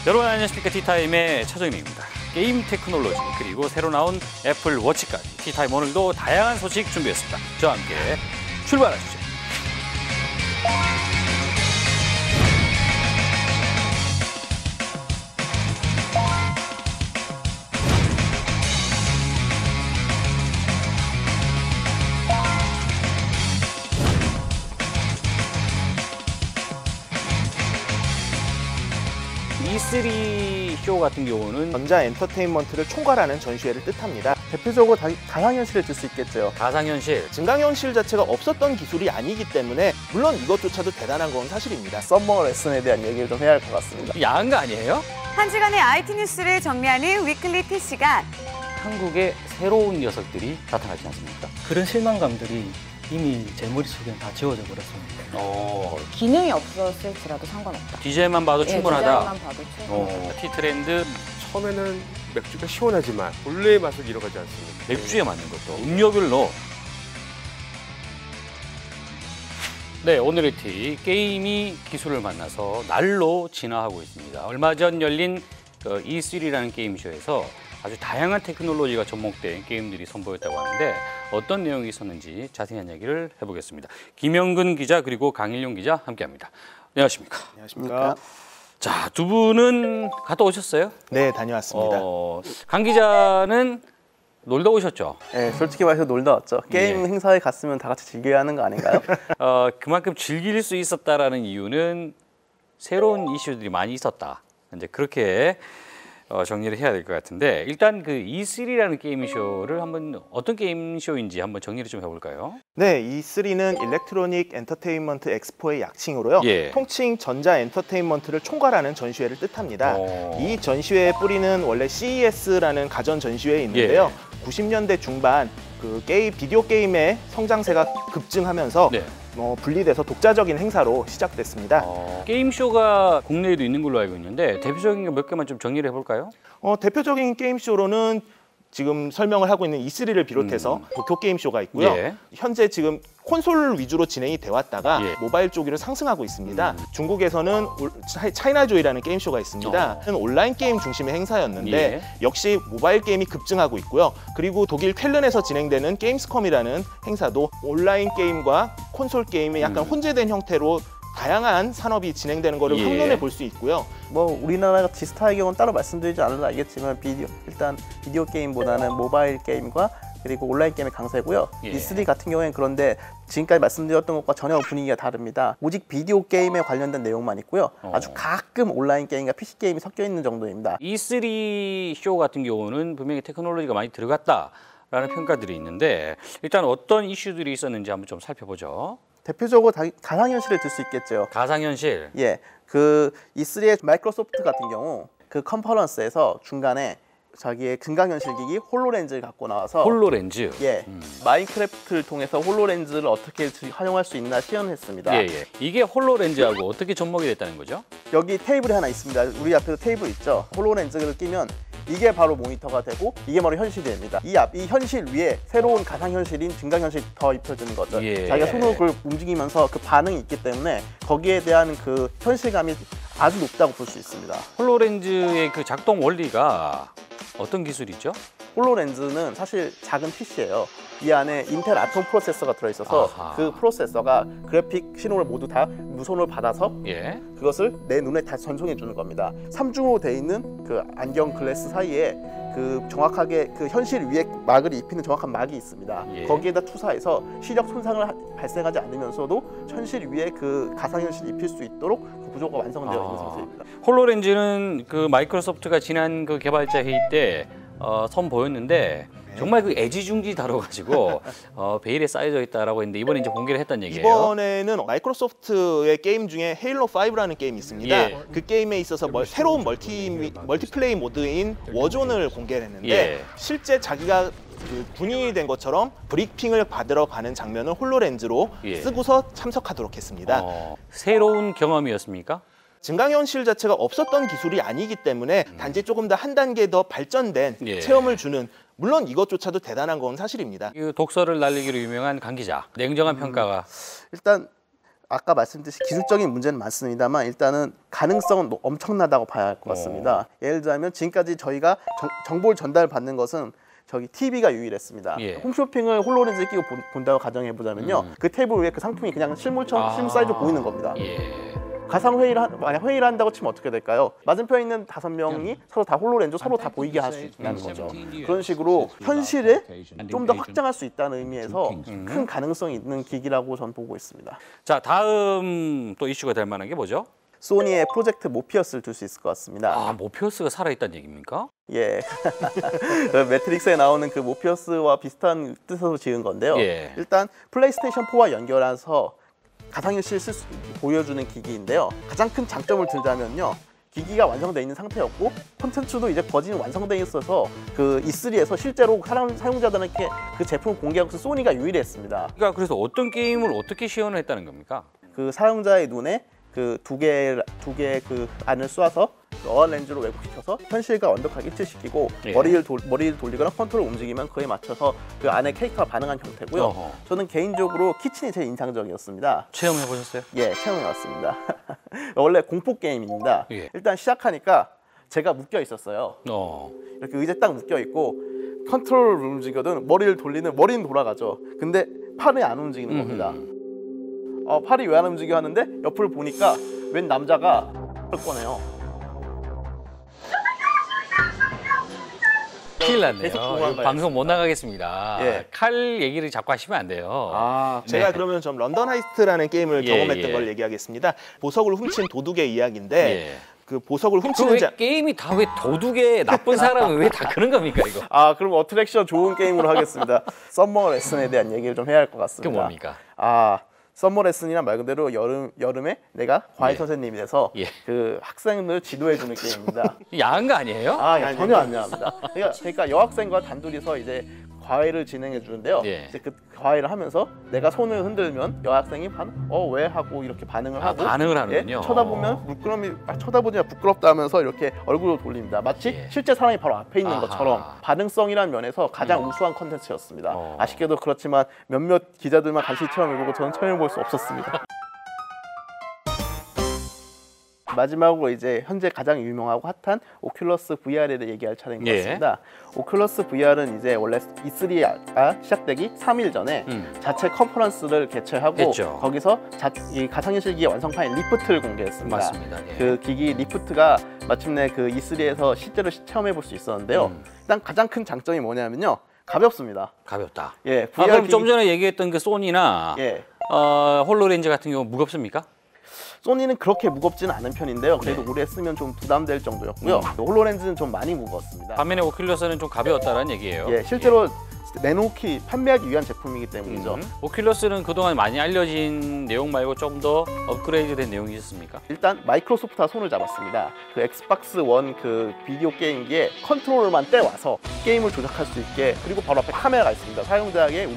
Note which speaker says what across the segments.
Speaker 1: 여러분 안녕하십니까. 티타임의 최정민입니다. 게임 테크놀로지 그리고 새로 나온 애플 워치까지 티타임 오늘도 다양한 소식 준비했습니다. 저와 함께 출발하시죠. E3 쇼 같은 경우는
Speaker 2: 전자 엔터테인먼트를 총괄하는 전시회를 뜻합니다. 대표적으로 가상현실을 들 수 있겠죠.
Speaker 1: 가상현실,
Speaker 2: 증강현실 자체가 없었던 기술이 아니기 때문에 물론 이것조차도 대단한 건 사실입니다.
Speaker 3: 썸머 레슨에 대한 얘기를 좀 해야 할 것 같습니다.
Speaker 1: 야한 거 아니에요?
Speaker 4: 한 주간의 IT 뉴스를 정리하는 위클리 T 시간.
Speaker 1: 한국의 새로운 녀석들이 나타나지 않습니까?
Speaker 5: 그런 실망감들이 이미 제 머릿속에는 다 지워져 버렸습니다.
Speaker 6: 기능이 없었을지라도 상관없다.
Speaker 1: 디자인만 봐도 충분하다.
Speaker 6: 디자인만 봐도 충분하다.
Speaker 1: T트렌드
Speaker 7: 처음에는 맥주가 시원하지만 본래의 맛을 잃어가지 않습니다.
Speaker 1: 맥주에 맞는 것도 음료별로. 네, 오늘의 티 게임이 기술을 만나서 날로 진화하고 있습니다. 얼마 전 열린 E3라는 게임쇼에서 아주 다양한 테크놀로지가 접목된 게임들이 선보였다고 하는데 어떤 내용이 있었는지 자세한 이야기를 해보겠습니다. 김영근 기자 그리고 강일용 기자 함께합니다. 안녕하십니까?
Speaker 2: 안녕하십니까?
Speaker 1: 자, 두 분은 갔다 오셨어요?
Speaker 2: 네, 다녀왔습니다.
Speaker 1: 강 기자는 놀다 오셨죠?
Speaker 3: 네, 솔직히 말해서 놀다 왔죠. 게임 행사에 갔으면 다 같이 즐겨야 하는 거 아닌가요?
Speaker 1: 그만큼 즐길 수 있었다라는 이유는 새로운 이슈들이 많이 있었다. 이제 그렇게 정리를 해야 될 것 같은데 일단 그 E3라는 게임쇼를 한번 어떤 게임쇼인지 한번 정리를 좀 해볼까요?
Speaker 2: 네, E3는 일렉트로닉 엔터테인먼트 엑스포의 약칭으로요. 통칭 전자 엔터테인먼트를 총괄하는 전시회를 뜻합니다. 이 전시회의 뿌리는 원래 CES라는 가전 전시회에 있는데요. 90년대 중반 그 비디오 게임의 성장세가 급증하면서 분리돼서 독자적인 행사로 시작됐습니다.
Speaker 1: 게임쇼가 국내에도 있는 걸로 알고 있는데 대표적인 거 몇 개만 좀 정리를 해볼까요?
Speaker 2: 대표적인 게임쇼로는 지금 설명을 하고 있는 E3를 비롯해서 도쿄게임쇼가 있고요. 현재 지금 콘솔 위주로 진행이 돼 왔다가 모바일 쪽으로 상승하고 있습니다. 중국에서는 차이나조이라는 게임쇼가 있습니다. 온라인 게임 중심의 행사였는데 역시 모바일 게임이 급증하고 있고요. 그리고 독일 쾰른에서 진행되는 게임스컴이라는 행사도 온라인 게임과 콘솔 게임의 약간 혼재된 형태로 다양한 산업이 진행되는 것을 한눈에 볼 수 있고요.
Speaker 3: 뭐 우리나라가 지스타의 경우는 따로 말씀드리지 않아도 알겠지만 일단 비디오 게임보다는 모바일 게임과 그리고 온라인 게임의 강세고요. E3 같은 경우에는 그런데 지금까지 말씀드렸던 것과 전혀 분위기가 다릅니다. 오직 비디오 게임에 관련된 내용만 있고요. 아주 가끔 온라인 게임과 PC 게임이 섞여 있는 정도입니다.
Speaker 1: E3 쇼 같은 경우는 분명히 테크놀로지가 많이 들어갔다라는 평가들이 있는데 일단 어떤 이슈들이 있었는지 한번 좀 살펴보죠.
Speaker 3: 대표적으로 가상현실을 들 수 있겠죠.
Speaker 1: 가상현실.
Speaker 3: 그 E3의 마이크로소프트 같은 경우 그 컨퍼런스에서 중간에 자기의 증강현실 기기 홀로렌즈를 갖고 나와서
Speaker 1: 홀로렌즈.
Speaker 3: 마인크래프트를 통해서 홀로렌즈를 어떻게 활용할 수 있나 시연했습니다.
Speaker 1: 이게 홀로렌즈하고 어떻게 접목이 됐다는 거죠?
Speaker 3: 여기 테이블이 하나 있습니다. 우리 앞에도 테이블 있죠. 홀로렌즈를 끼면 이게 바로 모니터가 되고 이게 바로 현실이 됩니다. 이 현실 위에 새로운 가상현실인 증강현실이 더 입혀지는 거죠. 자기가 손으로 그걸 움직이면서 그 반응이 있기 때문에 거기에 대한 그 현실감이 아주 높다고 볼 수 있습니다.
Speaker 1: 홀로렌즈의 그 작동 원리가 어떤 기술이죠?
Speaker 3: 홀로렌즈는 사실 작은 PC예요. 이 안에 인텔 아톰 프로세서가 들어있어서 그 프로세서가 그래픽 신호를 모두 다 무선으로 받아서 그것을 내 눈에 다 전송해 주는 겁니다. 3중으로 돼 있는 그 안경 글래스 사이에 그 정확하게 그 현실 위에 마그를 입히는 정확한 막이 있습니다. 거기에다 투사해서 시력 손상을 발생하지 않으면서도 현실 위에 그 가상현실을 입힐 수 있도록 그 구조가 완성되어 있는 상태입니다.
Speaker 1: 홀로렌즈는 그 마이크로소프트가 지난 그 개발자 회의 때 선보였는데 정말 그 애지중지 다뤄가지고 베일에 쌓여져 있다라고 했는데 이번에 이제 공개를 했다는 얘기예요.
Speaker 2: 이번에는 마이크로소프트의 게임 중에 헤일로 5라는 게임이 있습니다. 그 게임에 있어서 새로운 멀티플레이 모드인 워존을 공개를 했는데 실제 자기가 분위된 것처럼 브리핑을 받으러 가는 장면을 홀로렌즈로 쓰고서 참석하도록 했습니다.
Speaker 1: 새로운 경험이었습니까?
Speaker 2: 증강현실 자체가 없었던 기술이 아니기 때문에 단지 조금 더 한 단계 더 발전된 체험을 주는, 물론 이것조차도 대단한 건 사실입니다.
Speaker 1: 독서를 날리기로 유명한 강 기자, 냉정한 평가가.
Speaker 3: 일단 아까 말씀드린 기술적인 문제는 많습니다만 일단은 가능성은 엄청나다고 봐야 할 것 같습니다. 예를 들자면 지금까지 저희가 정보를 전달받는 것은 저기 TV가 유일했습니다.
Speaker 1: 예.
Speaker 3: 홈쇼핑을 홀로렌즈를 끼고 본다고 가정해 보자면요, 그 테이블 위에 그 상품이 그냥 실물 사이즈로 보이는 겁니다. 가상 회의를 만약 회의를 한다고 치면 어떻게 될까요? 맞은편에 있는 5명이 서로 다 홀로렌즈 서로 다 보이게 할 수 있다는 거죠. 그런 식으로 현실에 좀 더 확장할 수 있다는 의미에서 큰 가능성이 있는 기기라고 저는 보고 있습니다.
Speaker 1: 자, 다음 또 이슈가 될 만한 게 뭐죠?
Speaker 3: 소니의 프로젝트 모피어스를 들 수 있을 것 같습니다.
Speaker 1: 아, 모피어스가 살아있다는 얘기입니까?
Speaker 3: 예. 매트릭스에 나오는 그 모피어스와 비슷한 뜻으로 지은 건데요.
Speaker 1: 예.
Speaker 3: 일단 플레이스테이션 4와 연결해서 가상현실을 보여주는 기기인데요. 가장 큰 장점을 들자면요, 기기가 완성되어 있는 상태였고 콘텐츠도 이제 버전이 완성되어 있어서 그 E3에서 실제로 사용자들에게 그 제품을 공개하고 소니가 유일했습니다.
Speaker 1: 그러니까 그래서 어떤 게임을 어떻게 시연을 했다는 겁니까?
Speaker 3: 그 사용자의 눈에 그 두 개의 그 안을 쏴서 어안 렌즈로 왜곡시켜서 현실과 완벽하게 일치시키고
Speaker 1: 예.
Speaker 3: 머리를 돌리거나 컨트롤을 움직이면 그에 맞춰서 그 안에 캐릭터가 반응한 형태고요.
Speaker 1: 어허.
Speaker 3: 저는 개인적으로 키친이 제일 인상적이었습니다.
Speaker 1: 체험해 보셨어요?
Speaker 3: 예, 체험해봤습니다. 원래 공포 게임입니다.
Speaker 1: 예.
Speaker 3: 일단 시작하니까 제가 묶여 있었어요. 이렇게 의자에 딱 묶여 있고 컨트롤을 움직여든 머리를 돌리는 머리는 돌아가죠. 근데 팔이 안 움직이는 겁니다. 팔이 왜 안 움직여 하는데 옆을 보니까 웬 남자가 을 꺼내요.
Speaker 1: 큰일 났네요.
Speaker 3: 계속
Speaker 1: 이거
Speaker 3: 보호한
Speaker 1: 방송 못 나가겠습니다.
Speaker 3: 예.
Speaker 1: 칼 얘기를 자꾸 하시면 안 돼요.
Speaker 2: 제가
Speaker 1: 네.
Speaker 2: 그러면 좀 런던 하이스트라는 게임을
Speaker 1: 예,
Speaker 2: 경험했던
Speaker 1: 예.
Speaker 2: 걸 얘기하겠습니다. 보석을 훔친 도둑의 이야기인데
Speaker 1: 예.
Speaker 2: 그 보석을
Speaker 1: 그
Speaker 2: 훔치는
Speaker 1: 왜 게임이 다 왜 도둑의 나쁜 사람이 왜 다 그런 겁니까 이거?
Speaker 3: 그럼 어트랙션 좋은 게임으로 하겠습니다. 썸머 레슨에 대한 얘기를 좀 해야 할 것 같습니다.
Speaker 1: 그게 뭡니까?
Speaker 3: 썸머 레슨이란 말 그대로 여름에 내가 과외
Speaker 1: 예.
Speaker 3: 선생님이 돼서
Speaker 1: 예.
Speaker 3: 그 학생을 지도해주는 게임입니다.
Speaker 1: 야한 거 아니에요?
Speaker 3: 전혀 안 야합니다. 그러니까 여학생과 단둘이서 이제 과외를 진행해 주는데요.
Speaker 1: 예.
Speaker 3: 이제 그 과외를 하면서 내가 손을 흔들면 여학생이 왜 하고 이렇게 반응을 하고
Speaker 1: 반응을 하는군요.
Speaker 3: 쳐다보면 쳐다보지만 부끄럽다 하면서 이렇게 얼굴을 돌립니다. 마치
Speaker 1: 예.
Speaker 3: 실제 사람이 바로 앞에 있는
Speaker 1: 아하.
Speaker 3: 것처럼 반응성이라는 면에서 가장 우수한 컨텐츠였습니다. 아쉽게도 그렇지만 몇몇 기자들만 간신히 체험해보고 저는 체험해볼 수 없었습니다. 마지막으로 이제 현재 가장 유명하고 핫한 오큘러스 VR에 대해 얘기할 차례인 것
Speaker 1: 예.
Speaker 3: 같습니다. 오큘러스 VR은 이제 원래 E3가 시작되기 3일 전에 자체 컨퍼런스를 개최하고
Speaker 1: 했죠.
Speaker 3: 거기서 이 가상현실기기 완성판인 리프트를 공개했습니다.
Speaker 1: 맞습니다. 예.
Speaker 3: 그 기기 리프트가 마침내 그 E3에서 실제로 체험해볼 수 있었는데요. 일단 가장 큰 장점이 뭐냐면요, 가볍습니다.
Speaker 1: 가볍다.
Speaker 3: 예,
Speaker 1: 그럼
Speaker 3: 기기-
Speaker 1: 좀 전에 얘기했던 그 소니나
Speaker 3: 예.
Speaker 1: 홀로렌즈 같은 경우 무겁습니까?
Speaker 3: 소니는 그렇게 무겁지는 않은 편인데요. 그래도 오래 쓰면 좀 부담될 정도였고요. 홀로렌즈는 좀 많이 무거웠습니다.
Speaker 1: 반면에 오큘러스는 좀 가벼웠다는 얘기예요.
Speaker 3: 예, 실제로 내놓기 판매하기 위한 제품이기 때문이죠.
Speaker 1: 오큘러스는 그동안 많이 알려진 내용 말고 좀 더 업그레이드된 내용이 있었습니까?
Speaker 3: 일단 마이크로소프트가 손을 잡았습니다. 그 엑스박스 원 그 비디오 게임기에 컨트롤러만 떼와서 게임을 조작할 수 있게, 그리고 바로 앞에 카메라가 있습니다. 사용자에게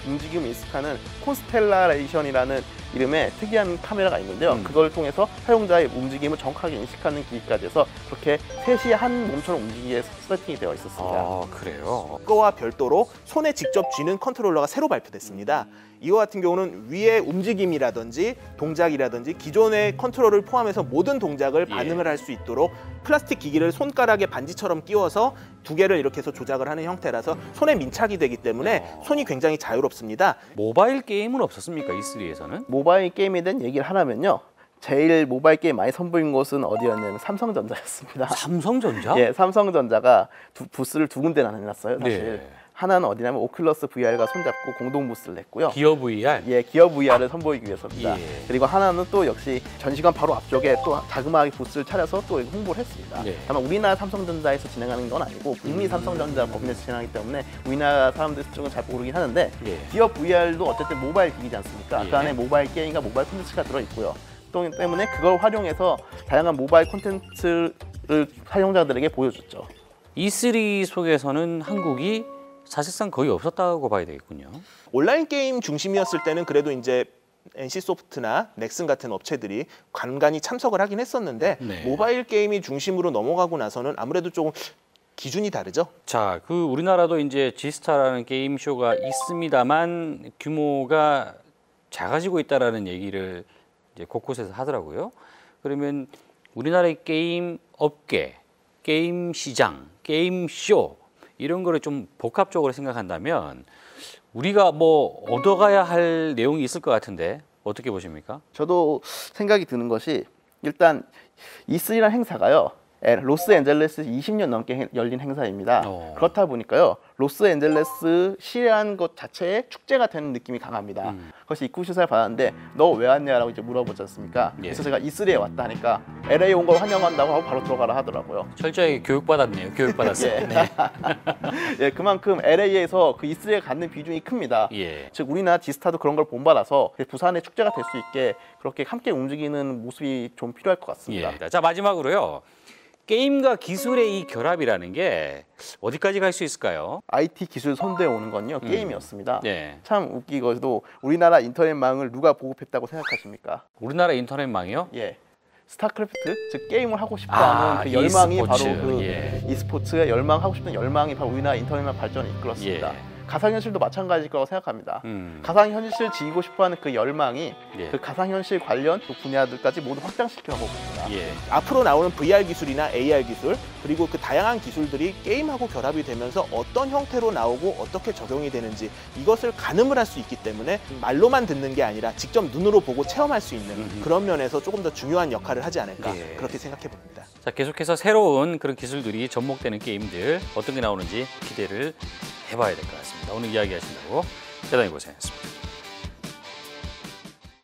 Speaker 3: 움직임을 인식하는 콘스텔라레이션이라는 이름의 특이한 카메라가 있는데요. 그걸 통해서 사용자의 움직임을 정확하게 인식하는 기기까지 해서 그렇게 셋이 한 몸처럼 움직이게 세팅이 되어 있었습니다.
Speaker 1: 그래요?
Speaker 2: 그거와 별도로 손에 직접 쥐는 컨트롤러가 새로 발표됐습니다. 이와 같은 경우는 위의 움직임이라든지 동작이라든지 기존의 컨트롤을 포함해서 모든 동작을 반응을 할 수 있도록 플라스틱 기기를 손가락에 반지처럼 끼워서 두 개를 이렇게 해서 조작을 하는 형태라서 손에 민착이 되기 때문에 손이 굉장히 자유롭습니다.
Speaker 1: 모바일 게임은 없었습니까? E3에서는?
Speaker 3: 모바일 게임에 대한 얘기를 하라면요, 제일 모바일 게임 많이 선보인 곳은 어디였냐면 삼성전자였습니다.
Speaker 1: 삼성전자?
Speaker 3: 예, 삼성전자가 부스를 두 군데나 내놨어요, 사실.
Speaker 1: 네.
Speaker 3: 하나는 어디냐면 오큘러스 VR과 손잡고 공동 부스를 냈고요.
Speaker 1: 기어 VR?
Speaker 3: 예, 기어 VR을 선보이기 위해서입니다.
Speaker 1: 예.
Speaker 3: 그리고 하나는 또 역시 전시관 바로 앞쪽에 또 자그마하게 부스를 차려서 또 홍보를 했습니다.
Speaker 1: 예.
Speaker 3: 다만 우리나라 삼성전자에서 진행하는 건 아니고 북미 삼성전자 법인에서 진행하기 때문에 우리나라 사람들 쪽은 잘 모르긴 하는데,
Speaker 1: 예.
Speaker 3: 기어 VR도 어쨌든 모바일 기기지 않습니까?
Speaker 1: 예.
Speaker 3: 그 안에 모바일 게임과 모바일 콘텐츠가 들어있고요. 또 때문에 그걸 활용해서 다양한 모바일 콘텐츠를 사용자들에게 보여줬죠.
Speaker 1: E3 속에서는 한국이 사실상 거의 없었다고 봐야 되겠군요.
Speaker 2: 온라인 게임 중심이었을 때는 그래도 이제 NC소프트나 넥슨 같은 업체들이 간간히 참석을 하긴 했었는데
Speaker 1: 네.
Speaker 2: 모바일 게임이 중심으로 넘어가고 나서는 아무래도 조금 기준이 다르죠.
Speaker 1: 자, 그 우리나라도 이제 지스타라는 게임 쇼가 있습니다만 규모가 작아지고 있다라는 얘기를 이제 곳곳에서 하더라고요. 그러면 우리나라의 게임 업계, 게임 시장, 게임 쇼 이런 거를 좀 복합적으로 생각한다면 우리가 뭐 얻어가야 할 내용이 있을 것 같은데 어떻게 보십니까?
Speaker 3: 저도 생각이 드는 것이 일단 E3라는 행사가요. 로스앤젤레스 20년 넘게 열린 행사입니다. 그렇다 보니까요. 로스앤젤레스 시라는 것 자체에 축제가 되는 느낌이 강합니다. 그래서 입국 심사를 받았는데 너 왜 왔냐라고 이제 물어보지 않습니까? 그래서 제가 E3에 왔다 하니까 LA 온 걸 환영한다고 하고 바로 들어가라 하더라고요.
Speaker 1: 철저하게 교육받았네요. 교육받았어요.
Speaker 3: 예. 네. 예, 그만큼 LA에서 그 E3에 갖는 비중이 큽니다.
Speaker 1: 예.
Speaker 3: 즉 우리나라 디스타도 그런 걸 본받아서 부산의 축제가 될 수 있게 그렇게 함께 움직이는 모습이 좀 필요할 것 같습니다.
Speaker 1: 예. 자, 마지막으로요. 게임과 기술의 이 결합이라는 게 어디까지 갈 수 있을까요?
Speaker 3: IT 기술 선도에 오는 건요 게임이었습니다.
Speaker 1: 네.
Speaker 3: 참 웃기고도 우리나라 인터넷망을 누가 보급했다고 생각하십니까?
Speaker 1: 우리나라 인터넷망이요?
Speaker 3: 예, 스타크래프트 즉 게임을 하고 싶다는 그 열망이
Speaker 1: e스포츠.
Speaker 3: 바로 그
Speaker 1: 예.
Speaker 3: e스포츠의 열망하고 싶은 열망이 바로 우리나라 인터넷망 발전을 이끌었습니다.
Speaker 1: 예.
Speaker 3: 가상현실도 마찬가지일 거라고 생각합니다. 가상현실 지니고 싶어하는 그 열망이
Speaker 1: 예.
Speaker 3: 그 가상현실 관련 그 분야들까지 모두 확장시켜가고 있습니다.
Speaker 1: 예.
Speaker 2: 앞으로 나오는 VR 기술이나 AR 기술 그리고 그 다양한 기술들이 게임하고 결합이 되면서 어떤 형태로 나오고 어떻게 적용이 되는지 이것을 가늠을 할 수 있기 때문에 말로만 듣는 게 아니라 직접 눈으로 보고 체험할 수 있는 그런 면에서 조금 더 중요한 역할을 하지 않을까
Speaker 1: 예.
Speaker 2: 그렇게 생각해 봅니다.
Speaker 1: 자, 계속해서 새로운 그런 기술들이 접목되는 게임들 어떤 게 나오는지 기대를 해봐야 될 것 같습니다. 오늘 이야기하신다고 대단히 고생했습니다.